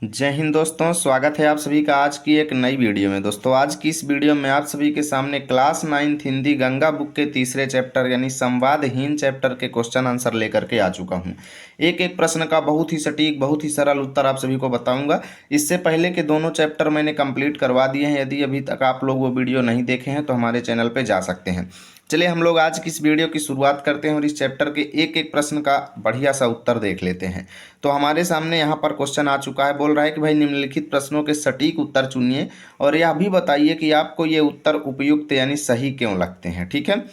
जय हिंद दोस्तों, स्वागत है आप सभी का आज की एक नई वीडियो में। दोस्तों आज की इस वीडियो में आप सभी के सामने class 9th Hindi Ganga book के तीसरे चैप्टर यानी संवादहीन चैप्टर के क्वेश्चन आंसर लेकर के आ चुका हूं। एक एक प्रश्न का बहुत ही सटीक बहुत ही सरल उत्तर आप सभी को बताऊंगा। इससे पहले के दोनों चैप्टर मैंने कंप्लीट करवा दिए हैं। यदि अभी तक आप लोग वो वीडियो नहीं देखे हैं तो हमारे चैनल पर जा सकते हैं। चलिए हम लोग आज की इस वीडियो की शुरुआत करते हैं और इस चैप्टर के एक एक प्रश्न का बढ़िया सा उत्तर देख लेते हैं। तो हमारे सामने यहाँ पर क्वेश्चन आ चुका है। बोल रहा है कि भाई निम्नलिखित प्रश्नों के सटीक उत्तर चुनिए और यह भी बताइए कि आपको ये उत्तर उपयुक्त यानी सही क्यों लगते हैं। ठीक है,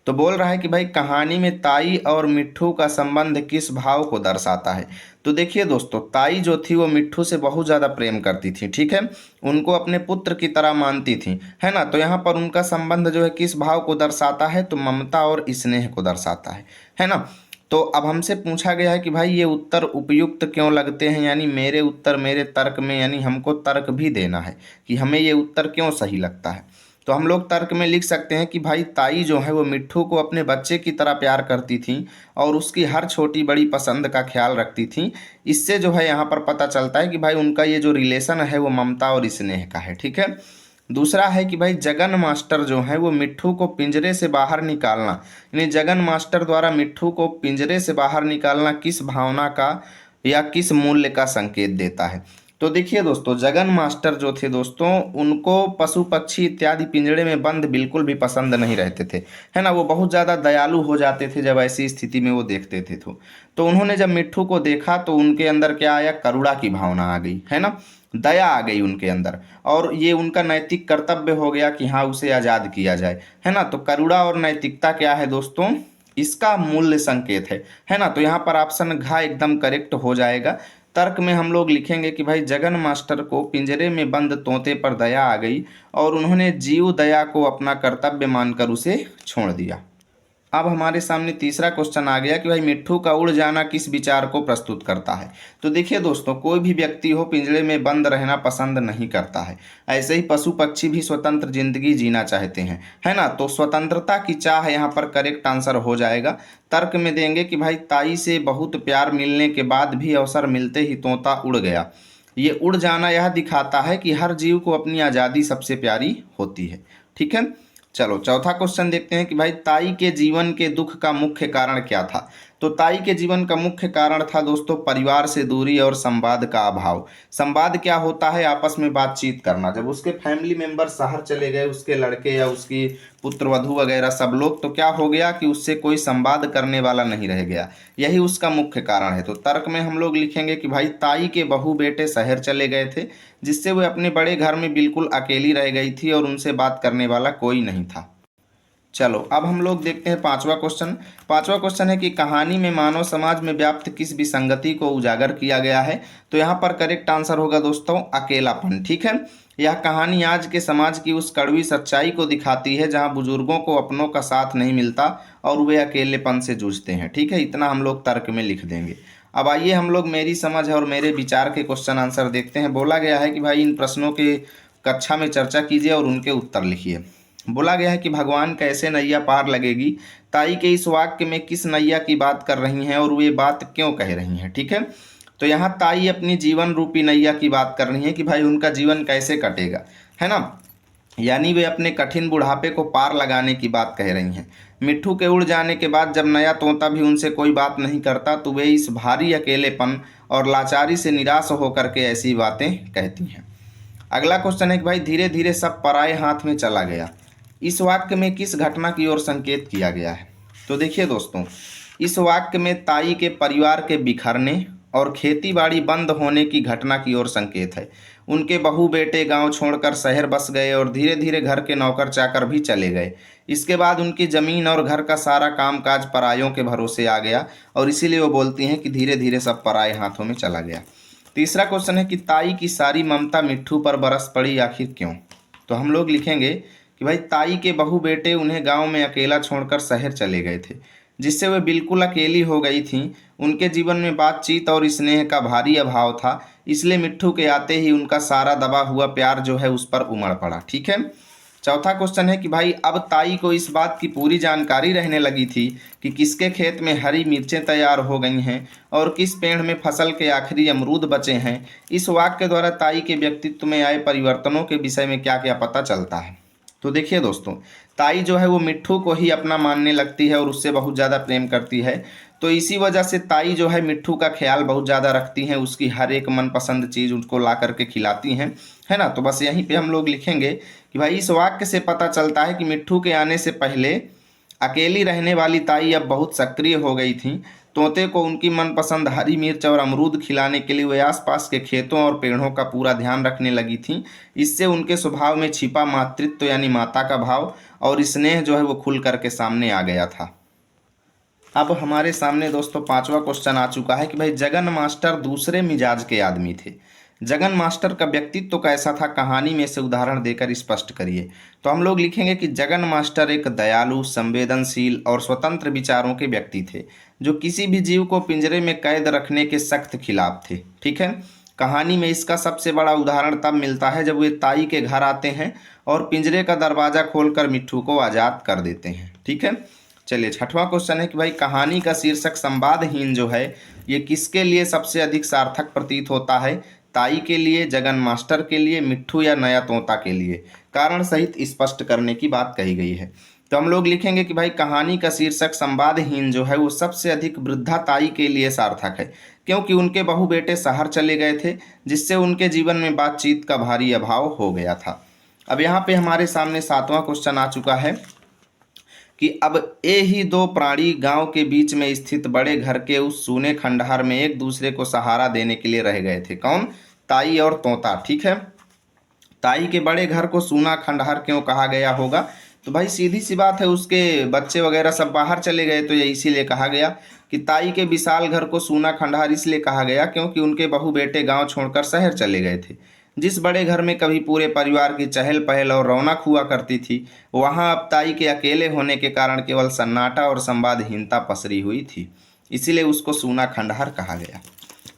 तो बोल रहा है कि भाई कहानी में ताई और मिट्ठू का संबंध किस भाव को दर्शाता है। तो देखिए दोस्तों, ताई जो थी वो मिट्ठू से बहुत ज़्यादा प्रेम करती थी। ठीक है, उनको अपने पुत्र की तरह मानती थी, है ना। तो यहाँ पर उनका संबंध जो है किस भाव को दर्शाता है, तो ममता और स्नेह को दर्शाता है ना। तो अब हमसे पूछा गया है कि भाई ये उत्तर उपयुक्त क्यों लगते हैं, यानी मेरे उत्तर मेरे तर्क में, यानी हमको तर्क भी देना है कि हमें ये उत्तर क्यों सही लगता है। तो हम लोग तर्क में लिख सकते हैं कि भाई ताई जो है वो मिट्ठू को अपने बच्चे की तरह प्यार करती थी और उसकी हर छोटी बड़ी पसंद का ख्याल रखती थी। इससे जो है यहाँ पर पता चलता है कि भाई उनका ये जो रिलेशन है वो ममता और स्नेह का है। ठीक है, दूसरा है कि भाई जगन मास्टर जो है वो मिट्ठू को पिंजरे से बाहर निकालना, यानी जगन मास्टर द्वारा मिट्ठू को पिंजरे से बाहर निकालना किस भावना का या किस मूल्य का संकेत देता है। तो देखिए दोस्तों, जगन मास्टर जो थे दोस्तों, उनको पशु पक्षी इत्यादि पिंजरे में बंद बिल्कुल भी पसंद नहीं रहते थे, है ना। वो बहुत ज़्यादा दयालु हो जाते थे जब ऐसी स्थिति में वो देखते थे। तो उन्होंने जब मिट्ठू को देखा तो उनके अंदर क्या आया, करुणा की भावना आ गई, है ना, दया आ गई उनके अंदर। और ये उनका नैतिक कर्तव्य हो गया कि हाँ उसे आज़ाद किया जाए, है ना। तो करुणा और नैतिकता क्या है दोस्तों, इसका मूल्य संकेत है ना। तो यहाँ पर ऑप्शन घ एकदम करेक्ट हो जाएगा। तर्क में हम लोग लिखेंगे कि भाई जगन मास्टर को पिंजरे में बंद तोते पर दया आ गई और उन्होंने जीव दया को अपना कर्तव्य मानकर उसे छोड़ दिया। अब हमारे सामने तीसरा क्वेश्चन आ गया कि भाई मिट्ठू का उड़ जाना किस विचार को प्रस्तुत करता है। तो देखिए दोस्तों, कोई भी व्यक्ति हो पिंजरे में बंद रहना पसंद नहीं करता है। ऐसे ही पशु पक्षी भी स्वतंत्र जिंदगी जीना चाहते हैं, है ना। तो स्वतंत्रता की चाह यहाँ पर करेक्ट आंसर हो जाएगा। तर्क में देंगे कि भाई ताई से बहुत प्यार मिलने के बाद भी अवसर मिलते ही तोता उड़ गया। ये उड़ जाना यह दिखाता है कि हर जीव को अपनी आज़ादी सबसे प्यारी होती है। ठीक है, चलो चौथा क्वेश्चन देखते हैं कि भाई ताई के जीवन के दुख का मुख्य कारण क्या था। तो ताई के जीवन का मुख्य कारण था दोस्तों परिवार से दूरी और संवाद का अभाव। संवाद क्या होता है, आपस में बातचीत करना। जब उसके फैमिली मेंबर शहर चले गए, उसके लड़के या उसकी पुत्र वधू वगैरह सब लोग, तो क्या हो गया कि उससे कोई संवाद करने वाला नहीं रह गया। यही उसका मुख्य कारण है। तो तर्क में हम लोग लिखेंगे कि भाई ताई के बहू बेटे शहर चले गए थे, जिससे वह अपने बड़े घर में बिल्कुल अकेली रह गई थी और उनसे बात करने वाला कोई नहीं था। चलो अब हम लोग देखते हैं पांचवा क्वेश्चन। पांचवा क्वेश्चन है कि कहानी में मानव समाज में व्याप्त किस विसंगति को उजागर किया गया है। तो यहाँ पर करेक्ट आंसर होगा दोस्तों अकेलापन। ठीक है, यह कहानी आज के समाज की उस कड़वी सच्चाई को दिखाती है जहाँ बुजुर्गों को अपनों का साथ नहीं मिलता और वे अकेलेपन से जूझते हैं। ठीक है, इतना हम लोग तर्क में लिख देंगे। अब आइए हम लोग मेरी समझ और मेरे विचार के क्वेश्चन आंसर देखते हैं। बोला गया है कि भाई इन प्रश्नों के कक्षा में चर्चा कीजिए और उनके उत्तर लिखिए। बोला गया है कि भगवान कैसे नैया पार लगेगी। ताई के इस वाक्य में किस नैया की बात कर रही हैं और वे बात क्यों कह रही हैं। ठीक है, तो यहाँ ताई अपनी जीवन रूपी नैया की बात कर रही है कि भाई उनका जीवन कैसे कटेगा, है ना। यानी वे अपने कठिन बुढ़ापे को पार लगाने की बात कह रही हैं। मिट्ठू के उड़ जाने के बाद जब नया तोता भी उनसे कोई बात नहीं करता तो वे इस भारी अकेलेपन और लाचारी से निराश होकर के ऐसी बातें कहती हैं। अगला क्वेश्चन है कि भाई धीरे धीरे सब पराए हाथ में चला गया। इस वाक्य में किस घटना की ओर संकेत किया गया है। तो देखिए दोस्तों, इस वाक्य में ताई के परिवार के बिखरने और खेतीबाड़ी बंद होने की घटना की ओर संकेत है। उनके बहू बेटे गांव छोड़कर शहर बस गए और धीरे धीरे घर के नौकर चाकर भी चले गए। इसके बाद उनकी जमीन और घर का सारा कामकाज परायों के भरोसे आ गया और इसीलिए वो बोलती हैं कि धीरे धीरे सब पराए हाथों में चला गया। तीसरा क्वेश्चन है कि ताई की सारी ममता मिट्ठू पर बरस पड़ी, आखिर क्यों। तो हम लोग लिखेंगे कि भाई ताई के बहू बेटे उन्हें गांव में अकेला छोड़कर शहर चले गए थे, जिससे वे बिल्कुल अकेली हो गई थीं। उनके जीवन में बातचीत और स्नेह का भारी अभाव था, इसलिए मिट्ठू के आते ही उनका सारा दबा हुआ प्यार जो है उस पर उमड़ पड़ा। ठीक है, चौथा क्वेश्चन है कि भाई अब ताई को इस बात की पूरी जानकारी रहने लगी थी कि किसके खेत में हरी मिर्चें तैयार हो गई हैं और किस पेड़ में फसल के आखिरी अमरूद बचे हैं। इस वाक्य द्वारा ताई के व्यक्तित्व में आए परिवर्तनों के विषय में क्या क्या पता चलता है। तो देखिए दोस्तों, ताई जो है वो मिट्ठू को ही अपना मानने लगती है और उससे बहुत ज़्यादा प्रेम करती है। तो इसी वजह से ताई जो है मिट्ठू का ख्याल बहुत ज़्यादा रखती हैं, उसकी हर एक मनपसंद चीज़ उसको ला करके खिलाती हैं, है ना। तो बस यहीं पे हम लोग लिखेंगे कि भाई इस वाक्य से पता चलता है कि मिट्ठू के आने से पहले अकेली रहने वाली ताई अब बहुत सक्रिय हो गई थी। तोते को उनकी मनपसंद हरी मिर्च और अमरूद खिलाने के लिए वे आसपास के खेतों और पेड़ों का पूरा ध्यान रखने लगी थी। इससे उनके स्वभाव में छिपा मातृत्व यानी माता का भाव और स्नेह जो है वो खुल करके सामने आ गया था। अब हमारे सामने दोस्तों पांचवा क्वेश्चन आ चुका है कि भाई जगन मास्टर दूसरे मिजाज के आदमी थे। जगन मास्टर का व्यक्तित्व तो कैसा था, कहानी में से उदाहरण देकर स्पष्ट करिए। तो हम लोग लिखेंगे कि जगन मास्टर एक दयालु, संवेदनशील और स्वतंत्र विचारों के व्यक्ति थे, जो किसी भी जीव को पिंजरे में कैद रखने के सख्त खिलाफ थे। ठीक है। कहानी में इसका सबसे बड़ा उदाहरण तब मिलता है जब वे ताई के घर आते हैं और पिंजरे का दरवाजा खोलकर मिट्ठू को आज़ाद कर देते हैं। ठीक है। चलिए छठवां क्वेश्चन है कि भाई कहानी का शीर्षक संवादहीन जो है ये किसके लिए सबसे अधिक सार्थक प्रतीत होता है। ताई के लिए, जगन मास्टर के लिए, मिट्ठू या नया तोता के लिए। कारण सहित स्पष्ट करने की बात कही गई है। तो हम लोग लिखेंगे कि भाई कहानी का शीर्षक संवादहीन जो है वो सबसे अधिक वृद्धा ताई के लिए सार्थक है, क्योंकि उनके बहू बेटे शहर चले गए थे, जिससे उनके जीवन में बातचीत का भारी अभाव हो गया था। अब यहाँ पे हमारे सामने सातवां क्वेश्चन आ चुका है कि अब ये ही दो प्राणी गांव के बीच में स्थित बड़े घर के उस सूने खंडहर में एक दूसरे को सहारा देने के लिए रह गए थे। कौन? ताई और तोता। ठीक है। ताई के बड़े घर को सूना खंडहर क्यों कहा गया होगा? तो भाई सीधी सी बात है, उसके बच्चे वगैरह सब बाहर चले गए, तो ये इसीलिए कहा गया कि ताई के विशाल घर को सूना खंडहर इसलिए कहा गया क्योंकि उनके बहू बेटे गांव छोड़कर शहर चले गए थे। जिस बड़े घर में कभी पूरे परिवार की चहल पहल और रौनक हुआ करती थी, वहां अब ताई के अकेले होने के कारण केवल सन्नाटा और संवादहीनता पसरी हुई थी, इसीलिए उसको सूना खंडहर कहा गया।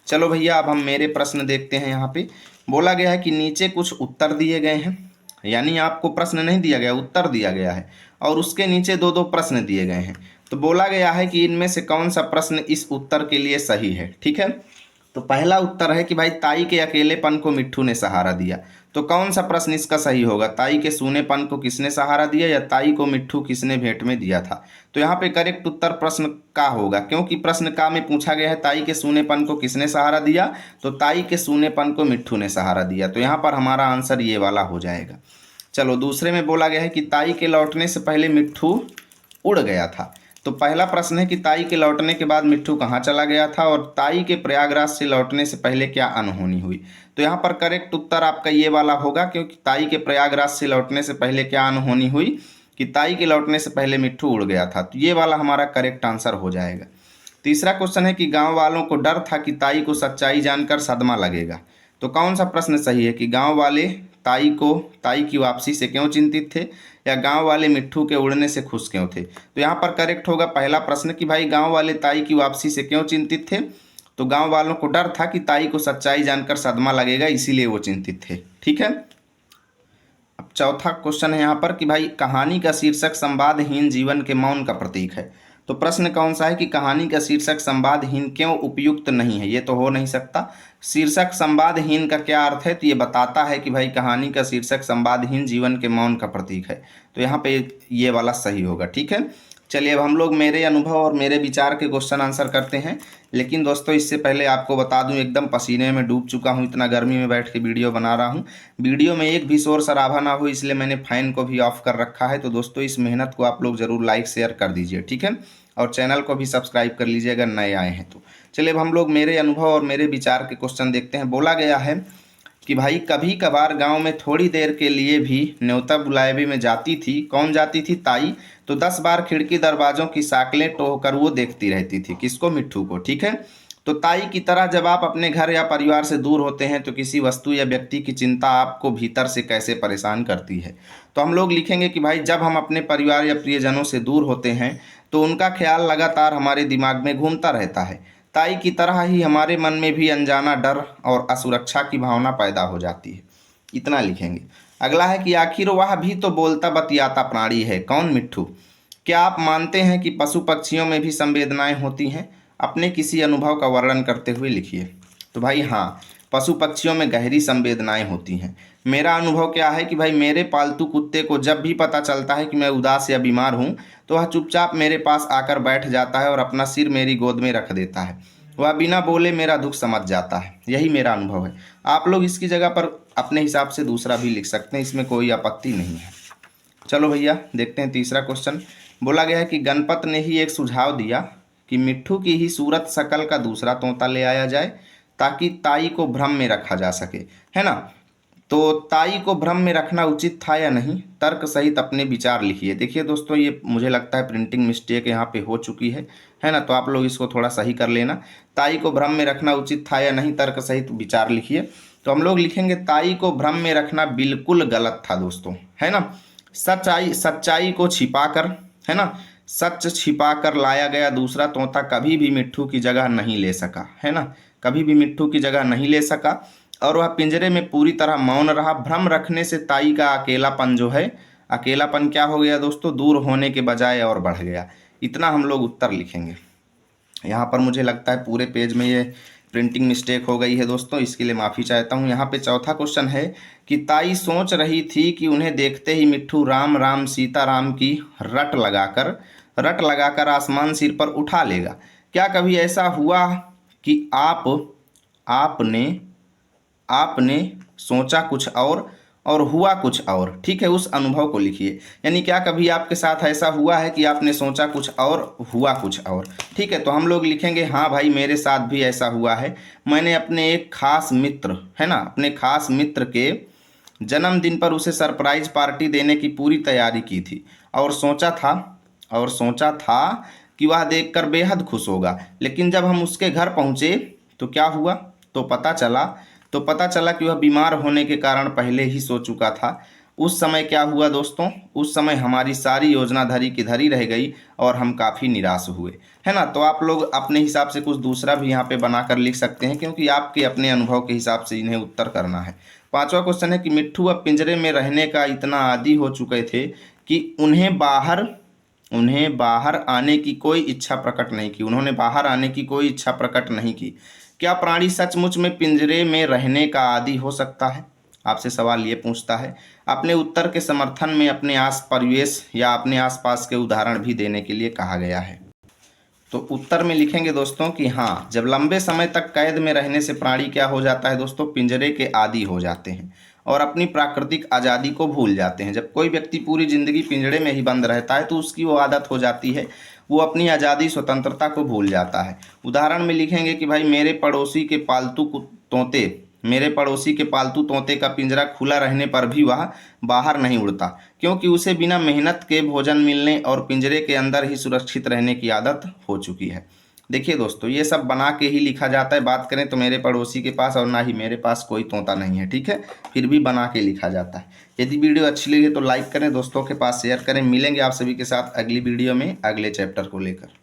चलो भैया, अब हम मेरे प्रश्न देखते हैं। यहाँ पे बोला गया है कि नीचे कुछ उत्तर दिए गए हैं, यानी आपको प्रश्न नहीं दिया गया, उत्तर दिया गया है, और उसके नीचे दो दो प्रश्न दिए गए हैं। तो बोला गया है कि इनमें से कौन सा प्रश्न इस उत्तर के लिए सही है। ठीक है। तो पहला उत्तर है कि भाई ताई के अकेलेपन को मिट्ठू ने सहारा दिया। तो कौन सा प्रश्न इसका सही होगा? ताई के सूनेपन को किसने सहारा दिया, या ताई को मिट्ठू किसने भेंट में दिया था? तो यहाँ पे करेक्ट उत्तर प्रश्न का होगा, क्योंकि प्रश्न का में पूछा गया है ताई के सूनेपन को किसने सहारा दिया, तो ताई के सूनेपन को मिट्ठू ने सहारा दिया। तो यहाँ पर हमारा आंसर ये वाला हो जाएगा। चलो दूसरे में बोला गया है कि ताई के लौटने से पहले मिट्ठू उड़ गया था। तो पहला प्रश्न है कि ताई के लौटने के बाद मिट्ठू कहाँ चला गया था, और ताई के प्रयागराज से लौटने से पहले क्या अनहोनी हुई। तो यहाँ पर करेक्ट उत्तर आपका ये वाला होगा, क्योंकि ताई के प्रयागराज से लौटने से पहले क्या अनहोनी हुई, कि ताई के लौटने से पहले मिट्ठू उड़ गया था। तो ये वाला हमारा करेक्ट आंसर हो जाएगा। तीसरा क्वेश्चन है कि गाँव वालों को डर था कि ताई को सच्चाई जानकर सदमा लगेगा। तो कौन सा प्रश्न सही है कि गाँव वाले ताई की वापसी से क्यों चिंतित थे, या गांव वाले मिट्ठू के उड़ने से खुश क्यों थे। तो यहाँ पर करेक्ट होगा पहला प्रश्न कि भाई गांव वाले ताई की वापसी से क्यों चिंतित थे। तो गांव वालों को डर था कि ताई को सच्चाई जानकर सदमा लगेगा, इसीलिए वो चिंतित थे। ठीक है। अब चौथा क्वेश्चन है यहाँ पर कि भाई कहानी का शीर्षक संवादहीन जीवन के मौन का प्रतीक है। तो प्रश्न कौन सा है कि कहानी का शीर्षक संवादहीन क्यों उपयुक्त नहीं है। ये तो हो नहीं सकता। शीर्षक संवादहीन का क्या अर्थ है, तो ये बताता है कि भाई कहानी का शीर्षक संवादहीन जीवन के मौन का प्रतीक है। तो यहाँ पे ये वाला सही होगा। ठीक है। चलिए अब हम लोग मेरे अनुभव और मेरे विचार के क्वेश्चन आंसर करते हैं। लेकिन दोस्तों इससे पहले आपको बता दूं, एकदम पसीने में डूब चुका हूं, इतना गर्मी में बैठ के वीडियो बना रहा हूं। वीडियो में एक भी शोर शराबा ना हो, इसलिए मैंने फ़ैन को भी ऑफ कर रखा है। तो दोस्तों इस मेहनत को आप लोग ज़रूर लाइक शेयर कर दीजिए। ठीक है। और चैनल को भी सब्सक्राइब कर लीजिए अगर नए आए हैं तो। चलिए अब हम लोग मेरे अनुभव और मेरे विचार के क्वेश्चन देखते हैं। बोला गया है कि भाई कभी कभार गांव में थोड़ी देर के लिए भी न्योता बुलावे में जाती थी। कौन जाती थी? ताई। तो 10 बार खिड़की दरवाजों की साकलें टोह कर वो देखती रहती थी। किसको? मिट्ठू को। ठीक है। तो ताई की तरह जब आप अपने घर या परिवार से दूर होते हैं तो किसी वस्तु या व्यक्ति की चिंता आपको भीतर से कैसे परेशान करती है। तो हम लोग लिखेंगे कि भाई जब हम अपने परिवार या प्रियजनों से दूर होते हैं तो उनका ख्याल लगातार हमारे दिमाग में घूमता रहता है। ताई की तरह ही हमारे मन में भी अनजाना डर और असुरक्षा की भावना पैदा हो जाती है। इतना लिखेंगे। अगला है कि आखिर वह भी तो बोलता बतियाता प्राणी है, कौन? मिट्ठू। क्या आप मानते हैं कि पशु पक्षियों में भी संवेदनाएं होती हैं? अपने किसी अनुभव का वर्णन करते हुए लिखिए। तो भाई हाँ, पशु पक्षियों में गहरी संवेदनाएं होती हैं। मेरा अनुभव क्या है कि भाई मेरे पालतू कुत्ते को जब भी पता चलता है कि मैं उदास या बीमार हूँ तो वह चुपचाप मेरे पास आकर बैठ जाता है और अपना सिर मेरी गोद में रख देता है। वह बिना बोले मेरा दुख समझ जाता है। यही मेरा अनुभव है। आप लोग इसकी जगह पर अपने हिसाब से दूसरा भी लिख सकते हैं, इसमें कोई आपत्ति नहीं है। चलो भैया देखते हैं तीसरा क्वेश्चन। बोला गया है कि गणपत ने ही एक सुझाव दिया कि मिट्ठू की ही सूरत शकल का दूसरा तोता ले आया जाए ताकि ताई को भ्रम में रखा जा सके, है ना। तो ताई को भ्रम में रखना उचित था या नहीं? तर्क सहित अपने विचार लिखिए। देखिए दोस्तों, ये मुझे लगता है प्रिंटिंग मिस्टेक यहाँ पे हो चुकी है ना। तो आप लोग इसको थोड़ा सही कर लेना। ताई को भ्रम में रखना उचित था या नहीं, तर्क सहित विचार लिखिए। तो हम लोग लिखेंगे ताई को भ्रम में रखना बिल्कुल गलत था दोस्तों, है ना। सच्चाई को छिपाकर, है ना, सच छिपाकर लाया गया दूसरा तोता कभी भी मिट्ठू की जगह नहीं ले सका, है ना, कभी भी मिट्ठू की जगह नहीं ले सका और वह पिंजरे में पूरी तरह मौन रहा। भ्रम रखने से ताई का अकेलापन जो है, अकेलापन क्या हो गया दोस्तों? दूर होने के बजाय और बढ़ गया। इतना हम लोग उत्तर लिखेंगे। यहाँ पर मुझे लगता है पूरे पेज में ये प्रिंटिंग मिस्टेक हो गई है दोस्तों, इसके लिए माफ़ी चाहता हूँ। यहाँ पे चौथा क्वेश्चन है कि ताई सोच रही थी कि उन्हें देखते ही मिट्ठू राम राम सीता राम की रट लगाकर आसमान सिर पर उठा लेगा। क्या कभी ऐसा हुआ कि आपने सोचा कुछ और हुआ कुछ और? ठीक है, उस अनुभव को लिखिए। यानी क्या कभी आपके साथ ऐसा हुआ है कि आपने सोचा कुछ और हुआ कुछ और? ठीक है, तो हम लोग लिखेंगे हाँ भाई मेरे साथ भी ऐसा हुआ है। मैंने अपने एक खास मित्र, है ना, अपने खास मित्र के जन्मदिन पर उसे सरप्राइज पार्टी देने की पूरी तैयारी की थी और सोचा था कि वह देखकर बेहद खुश होगा। लेकिन जब हम उसके घर पहुंचे तो क्या हुआ? तो पता चला कि वह बीमार होने के कारण पहले ही सो चुका था। उस समय क्या हुआ दोस्तों? उस समय हमारी सारी योजना धरी की धरी रह गई और हम काफ़ी निराश हुए, है ना। तो आप लोग अपने हिसाब से कुछ दूसरा भी यहाँ पे बनाकर लिख सकते हैं, क्योंकि आपके अपने अनुभव के हिसाब से इन्हें उत्तर करना है। पांचवा क्वेश्चन है कि मिट्ठू अब पिंजरे में रहने का इतना आदी हो चुके थे कि उन्हें बाहर आने की कोई इच्छा प्रकट नहीं की। उन्होंने बाहर आने की कोई इच्छा प्रकट नहीं की। क्या प्राणी सचमुच में पिंजरे में रहने का आदी हो सकता है? आपसे सवाल ये पूछता है। अपने उत्तर के समर्थन में अपने आस परिवेश या अपने आसपास के उदाहरण भी देने के लिए कहा गया है। तो उत्तर में लिखेंगे दोस्तों कि हाँ, जब लंबे समय तक कैद में रहने से प्राणी क्या हो जाता है दोस्तों? पिंजरे के आदी हो जाते हैं और अपनी प्राकृतिक आज़ादी को भूल जाते हैं। जब कोई व्यक्ति पूरी जिंदगी पिंजरे में ही बंद रहता है तो उसकी वो आदत हो जाती है, वो अपनी आज़ादी स्वतंत्रता को भूल जाता है। उदाहरण में लिखेंगे कि भाई मेरे पड़ोसी के पालतू तोते का पिंजरा खुला रहने पर भी वह बाहर नहीं उड़ता, क्योंकि उसे बिना मेहनत के भोजन मिलने और पिंजरे के अंदर ही सुरक्षित रहने की आदत हो चुकी है। देखिए दोस्तों, ये सब बना के ही लिखा जाता है। बात करें तो मेरे पड़ोसी के पास और ना ही मेरे पास कोई तोता नहीं है, ठीक है, फिर भी बना के लिखा जाता है। यदि वीडियो अच्छी लगी तो लाइक करें, दोस्तों के पास शेयर करें। मिलेंगे आप सभी के साथ अगली वीडियो में अगले चैप्टर को लेकर।